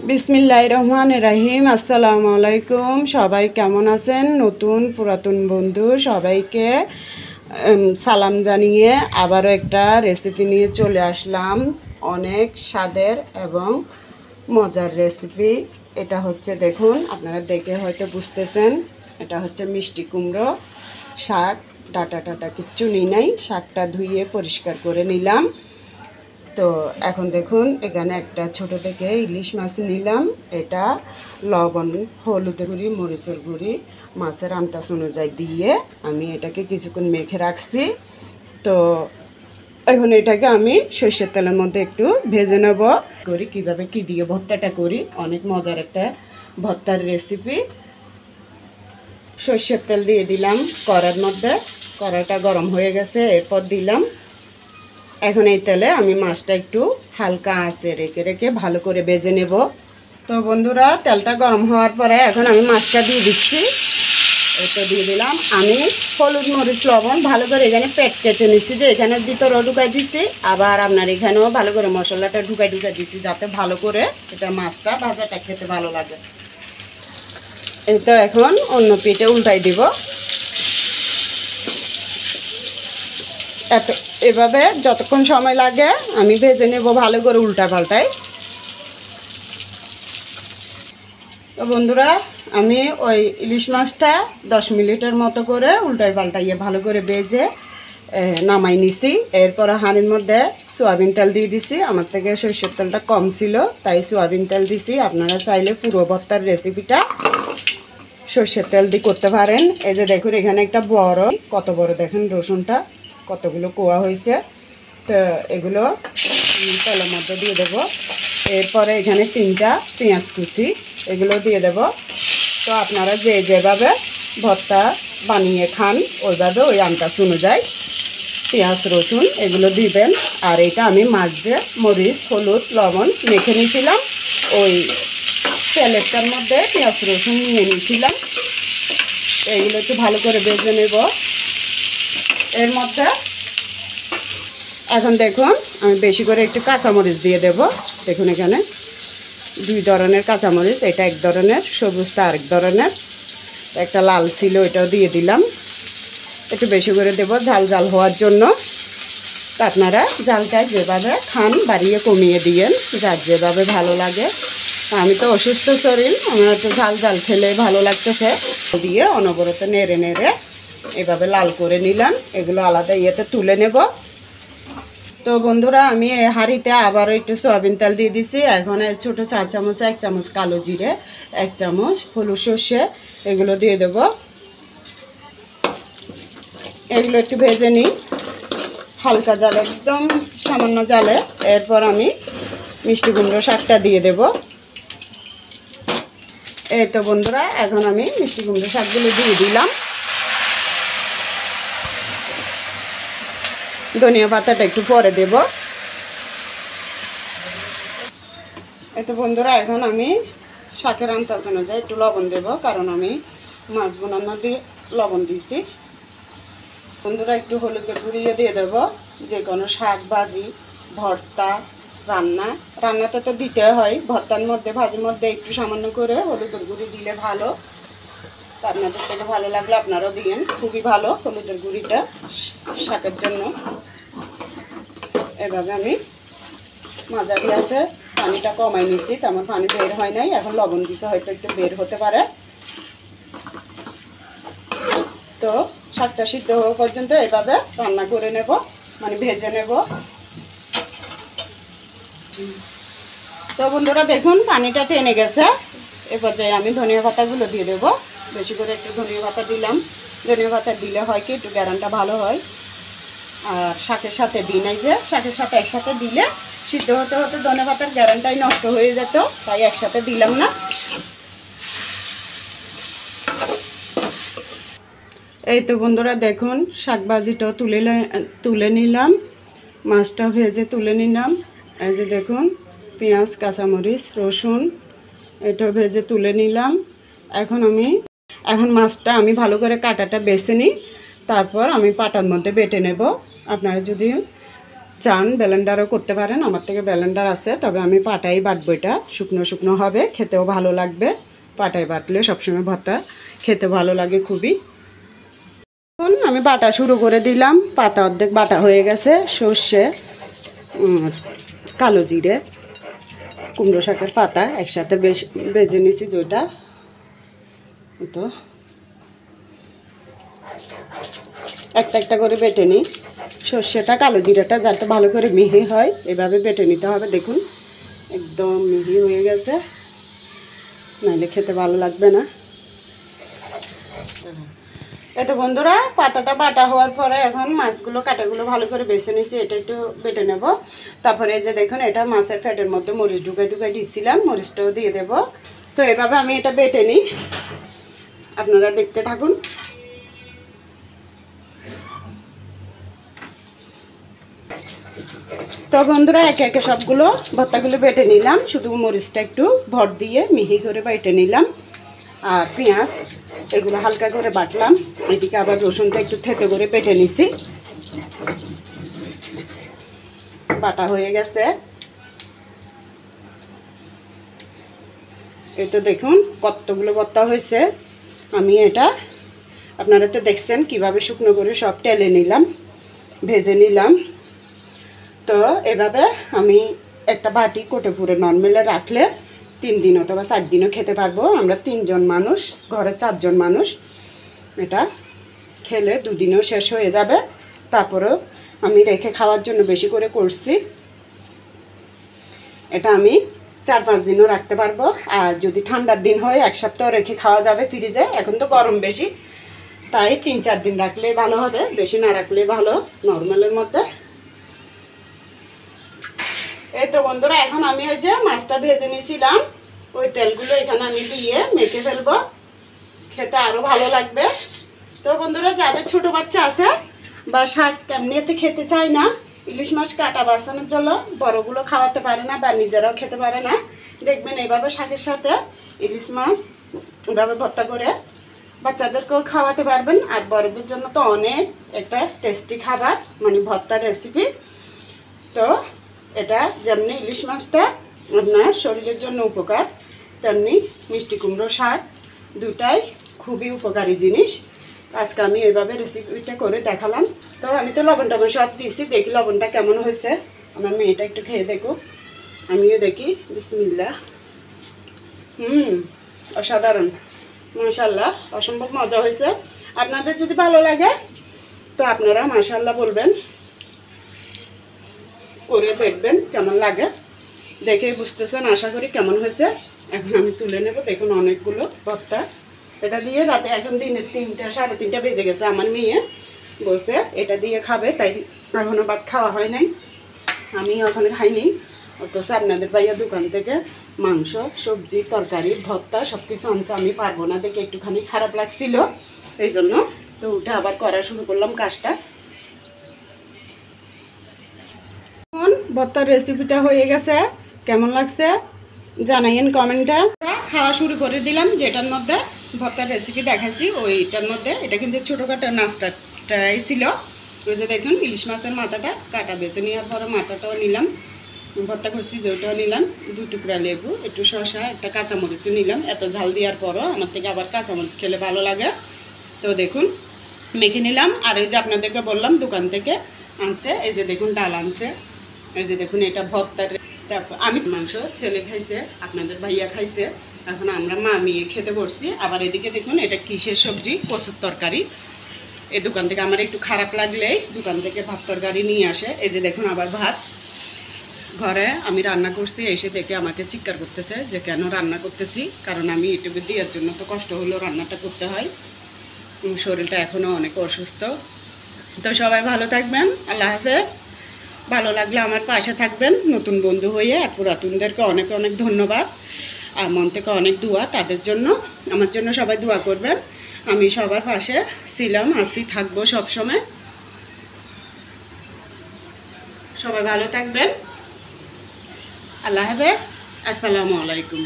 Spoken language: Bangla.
বিসমিল্লাহির রহমানির রহিম। আসসালামু আলাইকুম। সবাই কেমন আছেন? নতুন পুরাতন বন্ধু সবাইকে সালাম জানিয়ে আবারও একটা রেসিপি নিয়ে চলে আসলাম। অনেক স্বাদের এবং মজার রেসিপি। এটা হচ্ছে, দেখুন, আপনারা দেখে হয়তো বুঝতেছেন, এটা হচ্ছে মিষ্টি কুমড়ো শাক। ডাটা টাটা কিচ্ছু নিই নাই, শাকটা ধুয়ে পরিষ্কার করে নিলাম। তো এখন দেখুন, এখানে একটা ছোট থেকে ইলিশ মাছ নিলাম। এটা লবণ, হলুদের গুঁড়ি, মরিচের গুঁড়ি, মাছের আন্দাজ অনুযায়ী দিয়ে আমি এটাকে কিছুক্ষণ মেখে রাখছি। তো এখন এটাকে আমি সর্ষের তেলের মধ্যে একটু ভেজে নেব। করি কীভাবে কী দিয়ে ভর্তাটা করি, অনেক মজার একটা ভর্তার রেসিপি। সর্ষের তেল দিয়ে দিলাম কড়ার মধ্যে, কড়াটা গরম হয়ে গেছে, এরপর দিলাম। এখন এই তেলে আমি মাছটা একটু হালকা আঁচে রেখে রেখে ভালো করে ভেজে নেব। তো বন্ধুরা, তেলটা গরম হওয়ার পরে এখন আমি মাছটা দিয়ে দিচ্ছি। এটা দিয়ে দিলাম। আমি হলুদ মরিচ লবণ ভালো করে এখানে পেট কেটে নিচ্ছি, যে এখানের ভিতরেও ঢুকাই দিচ্ছি, আবার আপনার এখানেও ভালো করে মশলাটা ঢুকাই দিচ্ছি, যাতে ভালো করে এটা মাছটা ভাজাটা খেতে ভালো লাগে। এই তো এখন অন্য পিঠে উল্টাই দিব। এভাবে যতক্ষণ সময় লাগে আমি ভেজে নেব ভালো করে উল্টা পাল্টাই। তো বন্ধুরা, আমি ওই ইলিশ মাছটা 10 মিনিটের মতো করে উল্টাই পাল্টাইয়ে ভালো করে ভেজে নামাই নিছি। এরপর হাঁড়ির মধ্যে সয়াবিন তেল দিয়ে দিছি। আমার থেকে সরষের তেলটা কম ছিল, তাই সয়াবিন তেল দিছি। আপনারা চাইলে পুরো ভর্তার রেসিপিটা সরষের তেল দিয়ে করতে পারেন। এই যে দেখুন, এখানে একটা বড়, কত বড় দেখেন রসুনটা, কতগুলো কোয়া হয়েছে। তো এগুলো তেলের মধ্যে দিয়ে দেবো। এরপরে এখানে 3টা পেঁয়াজ কুচি, এগুলো দিয়ে দেব। তো আপনারা যেভাবে ভর্তা বানিয়ে খান ওইভাবে ওই আন্দাজ অনুযায়ী পেঁয়াজ রসুন এগুলো দিবেন। আর এটা আমি মাছ দিয়ে মরিচ হলুদ লবণ মেখে নিয়েছিলাম, ওই তেলেরটার মধ্যে পেঁয়াজ রসুন নিয়ে নিয়েছিলাম। এইগুলো একটু ভালো করে ভেজে নেব এর মধ্যে। এখন দেখুন, আমি বেশি করে একটু কাঁচামরিচ দিয়ে দেব। দেখুন, এখানে 2 ধরনের কাঁচামরিচ, এটা এক ধরনের, সবুজটা আরেক ধরনের। একটা লাল ছিল, এটাও দিয়ে দিলাম। একটু বেশি করে দেব ঝাল ঝাল হওয়ার জন্য। তা আপনারা ঝালটা যেভাবে খান বাড়িয়ে কমিয়ে দিয়েন, যার যেভাবে ভালো লাগে। আমি তো অসুস্থ শরীর, আমার তো ঝাল ঝাল খেলে ভালো লাগতেছে। দিয়ে অনবরত নেড়ে নেড়ে এভাবে লাল করে নিলাম। এগুলো আলাদা ইয়েতে তুলে নেব। তো বন্ধুরা, আমি এই হাঁড়িতে আবারও একটু সয়াবিন তেল দিয়ে দিছি। এখন ছোটো 4 চামচ, 1 চামচ কালো জিরে, 1 চামচ হলুদ সর্ষে এগুলো দিয়ে দেব। এগুলো একটু ভেজে নিই হালকা জালে, একদম সামান্য জালে। এরপর আমি মিষ্টি কুমড়ো শাকটা দিয়ে দেব। এই তো বন্ধুরা, এখন আমি মিষ্টি কুমড়ো শাকগুলো দিয়ে দিলাম। ধনিয়া পাতাটা একটু পরে দেব। এই তো বন্ধুরা, এখন আমি শাকের আন্দাজ অনুযায়ী একটু লবণ দেব, কারণ আমি মাছ বোনানো দিয়ে লবণ দিয়েছি। বন্ধুরা, একটু হলুদের গুঁড়িয়ে দিয়ে দেব। যে কোনো শাক ভাজি ভর্তা রান্নাতে তো দিতে হয়, ভর্তার মধ্যে ভাজির মধ্যে একটু সামান্য করে হলুদের গুঁড়ি দিলে ভালো। আপনাদের থেকে ভালো লাগলে আপনারাও দিন, খুবই ভালো হলুদের গুঁড়িটা শাকের জন্য। এভাবে আমি মাঝারি আছে পানিটা কমাই নিচ্ছি, তেমন পানি বের হয় নাই। এখন লবণ দিছে, হয়তো একটু বের হতে পারে। তো শাকটা সিদ্ধ হওয়া পর্যন্ত এভাবে রান্না করে নেব, মানে ভেজে নেব। তো বন্ধুরা, দেখুন পানিটা টেনে গেছে। এ পর্যায়ে আমি ধনিয়া পাতাগুলো দিয়ে দেব। বেশি করে একটু ধনিয়া পাতা দিলাম। ধনিয়া পাতা দিলে হয় কি, একটু গ্যারানটা ভালো হয়। আর শাকের সাথে দিই নাই, যে শাকের সাথে একসাথে দিলে সিদ্ধ হতে হতে ধনিয়া পাতার গ্যারানটাই নষ্ট হয়ে যেত, তাই একসাথে দিলাম না। এই তো বন্ধুরা, দেখুন শাক ভাজিটাও তুলে নিলাম, মাছটা ভেজে তুলে নিলাম। এই যে দেখুন, পেঁয়াজ কাঁচামরিচ রসুন এটাও ভেজে তুলে নিলাম। এখন মাছটা আমি ভালো করে কাঁটাটা বেছে নিই, তারপর আমি পাটার মধ্যে বেটে নেব। আপনারা যদি চান ব্লেন্ডারও করতে পারেন, আমার থেকে ব্লেন্ডার আছে, তবে আমি পাটাই বাটবো। এটা শুকনো শুকনো হবে, খেতেও ভালো লাগবে। পাটায় বাটলে সবসময় ভর্তা খেতে ভালো লাগে খুবই। এখন আমি বাটা শুরু করে দিলাম। পাতা অর্ধেক বাটা হয়ে গেছে। সর্ষে, কালো জিরে, কুমড়ো শাকের পাতা একসাথে বেশ বেজে নিছি। যেটা তো একটা একটা করে বেটে নিই। সর্ষেটা কালো জিরাটা যাতে ভালো করে মিহি হয় এভাবে বেটে নিতে হবে। দেখুন একদম মিহি হয়ে গেছে, নাহলে খেতে ভালো লাগবে না। এতো বন্ধুরা, পাতাটা বাটা হওয়ার পরে এখন মাছগুলো কাটাগুলো ভালো করে বেছে নিছি। এটা একটু বেটে নেব। তারপরে যে দেখুন, এটা মাছের ফ্যাটের মধ্যে মরিচ ঢুকাই ঢুকাই দিচ্ছিলাম, মরিচটাও দিয়ে দেব। তো এভাবে আমি এটা বেটে নিই, আপনারা দেখতে থাকুন। তো বন্ধুরা, একে একে সবগুলো ভর্তাগুলো বেটে নিলাম। শুধু মরিচটা একটু ভর দিয়ে মিহি করে বেটে নিলাম। আর পেঁয়াজ এগুলো হালকা করে বাটলাম। এদিকে আবার রসুনটা একটু থেতে করে বেটে নিছি। বাটা হয়ে গেছে। এই তো দেখুন কতগুলো ভর্তা হয়েছে। আমি এটা আপনারা তো দেখছেন কিভাবে শুকনো করে সব টেলে নিলাম, ভেজে নিলাম। তো এভাবে আমি একটা বাটি কোটে পুরে নর্মালে রাখলে 3 দিন অথবা 4 দিনও খেতে পারবো। আমরা 3 জন মানুষ, ঘরে 4 জন মানুষ, এটা খেলে 2 দিনেও শেষ হয়ে যাবে। তারপরেও আমি রেখে খাওয়ার জন্য বেশি করে করছি। এটা আমি 4-5 দিনও রাখতে পারবো। আর যদি ঠান্ডার দিন হয় 1 সপ্তাহ রেখে খাওয়া যাবে ফ্রিজে। এখন তো গরম বেশি, তাই 3-4 দিন রাখলে ভালো হবে, বেশি না রাখলে ভালো নর্মালের মধ্যে। এই তো বন্ধুরা, এখন আমি ওই যে মাছটা ভেজে নিয়েছিলাম, ওই তেলগুলো এখানে আমি দিয়ে মেখে ফেলবো, খেতে আরও ভালো লাগবে। তো বন্ধুরা, যাদের ছোট বাচ্চা আছে বা শাক এমনিতে খেতে চায় না, ইলিশ মাছ কাটা বাঁচানোর জন্য বড়গুলো খাওয়াতে পারে না বা নিজেরাও খেতে পারে না, দেখবেন এইভাবে শাকের সাথে ইলিশ মাছ এভাবে ভর্তা করে বাচ্চাদেরকেও খাওয়াতে পারবেন। আর বড়দের জন্য তো অনেক একটা টেস্টি খাবার, মানে ভর্তার রেসিপি। তো এটা যেমনি ইলিশ মাছটা আপনার শরীরের জন্য উপকার, তেমনি মিষ্টি কুমড়ো শাক দুটাই খুবই উপকারী জিনিস। আজকে আমি এইভাবে রেসিপিটা করে দেখালাম। তো আমি তো লবণ টবণ সব দিয়েছি, দেখি লবণটা কেমন হয়েছে। আমার মেয়েটা একটু খেয়ে দেখুক, আমিও দেখি। বিসমিল্লাহ। অসাধারণ, মাশাআল্লাহ, অসম্ভব মজা হয়েছে। আপনাদের যদি ভালো লাগে তো আপনারা মাশাআল্লাহ বলবেন, করে দেখবেন কেমন লাগে। দেখে বুঝতেছেন আশা করি কেমন হয়েছে। এখন আমি তুলে নেব। দেখুন অনেকগুলো ভর্তা। এটা দিয়ে রাতে এখন দিনের 3টা 3:30 বেজে গেছে। আমার মেয়ে বসে এটা দিয়ে খাবে, তাই এখনও ভাত খাওয়া হয় নাই, আমি ওখানে খাইনি। অথচ আপনাদের ভাইয়া দোকান থেকে মাংস, সবজি, তরকারি, ভর্তা সব কিছু আনছে। আমি পারবো না দেখে একটুখানি খারাপ লাগছিল, এই জন্য তো উঠে আবার করা শুরু করলাম কাজটা। এখন ভর্তার রেসিপিটা হয়ে গেছে, কেমন লাগছে জানাইন কমেন্টে। খাওয়া শুরু করে দিলাম। যেটার মধ্যে ভর্তার রেসিপি দেখাচ্ছি ওইটার মধ্যে এটা কিন্তু ছোটোখাটো নাস্তাটাই ছিল। ওই যে দেখুন ইলিশ মাছের মাথাটা কাটা বেছে নেওয়ার পরে মাথাটাও নিলাম, ভর্তা করছি যেটাও নিলাম, 2 টুকরা লেবু, একটু শসা, একটা কাঁচামরিচও নিলাম। এত ঝাল দেওয়ার পরও আমার থেকে আবার কাঁচামরিচ খেলে ভালো লাগে। তো দেখুন মেখে নিলাম। আর এই যে আপনাদেরকে বললাম দোকান থেকে আনছে, এই যে দেখুন ডাল আনছে, এই যে দেখুন এটা ভর্তার। তারপর আমি মাংস, ছেলে খাইছে, আপনাদের ভাইয়া খাইছে, এখন আমরা মা মেয়ে খেতে বসছি। আবার এদিকে দেখুন এটা কিসের সবজি, কচুর তরকারি। এই দোকান থেকে আমার একটু খারাপ লাগলেই দোকান থেকে ভাত তরকারি নিয়ে আসে। এই যে দেখুন আবার ভাত ঘরে আমি রান্না করছি, এসে দেখে আমাকে চিৎকার করতেছে যে কেন রান্না করতেছি। কারণ আমি ইউটিউবে দেওয়ার জন্য তো কষ্ট হলেও রান্নাটা করতে হয়, শরীরটা এখনও অনেক অসুস্থ। তো সবাই ভালো থাকবেন, আল্লাহ হাফেজ। ভালো লাগলে আমার পাশে থাকবেন নতুন বন্ধু হয়ে। আর পুরাতনদেরকে অনেক অনেক ধন্যবাদ, আর মন থেকে অনেক দোয়া তাদের জন্য, আমার জন্য সবাই দোয়া করবেন। আমি সবার পাশে ছিলাম, আছি, থাকবো সবসময়। সবাই ভালো থাকবেন, আল্লাহ হাফেজ, আসসালামু আলাইকুম।